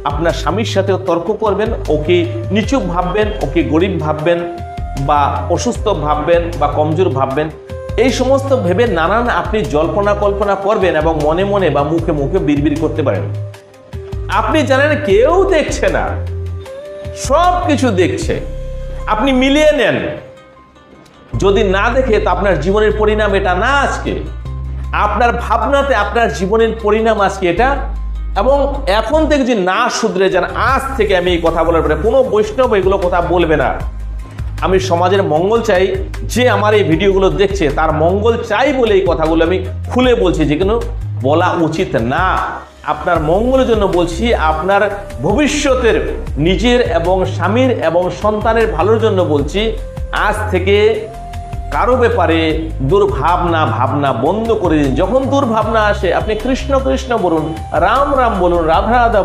আপনার স্বামীর সাথেও তর্ক করবেন, ওকে নিচু ভাববেন, ওকে গরিব ভাববেন বা অসুস্থ ভাববেন বা কমজোর ভাববেন। এই সমস্ত ভেবে নানান আপনি জল্পনা কল্পনা করবেন এবং মনে মনে বা মুখে মুখে বিড়বিড় করতে পারেন। আপনি জানেন কেউ দেখছে না, সব কিছু দেখছে। আপনি মিলিয়ে নেন, যদি না দেখে তো আপনার জীবনের পরিণাম এটা না। আজকে আপনার ভাবনাতে আপনার জীবনের পরিণাম আজকে এটা। এবং এখন থেকে যদি না শুধরে যান, আজ থেকে আমি এই কথা বলার পরে কোনো বৈষ্ণব এগুলো কথা বলবে না। আমি সমাজের মঙ্গল চাই, যে আমার এই ভিডিওগুলো দেখছে তার মঙ্গল চাই বলে এই কথাগুলো আমি খুলে বলছি, যেগুলো বলা উচিত না। আপনার মঙ্গলের জন্য বলছি, আপনার ভবিষ্যতের নিজের এবং স্বামীর এবং সন্তানের ভালোর জন্য বলছি। আজ থেকে কারো ব্যাপারে দুর্ভাবনা ভাবনা বন্ধ করে দিন। যখন দুর্ভাবনা আসে আপনি কৃষ্ণ কৃষ্ণ বলুন, রাম রাম বলুন, রাধা রাধা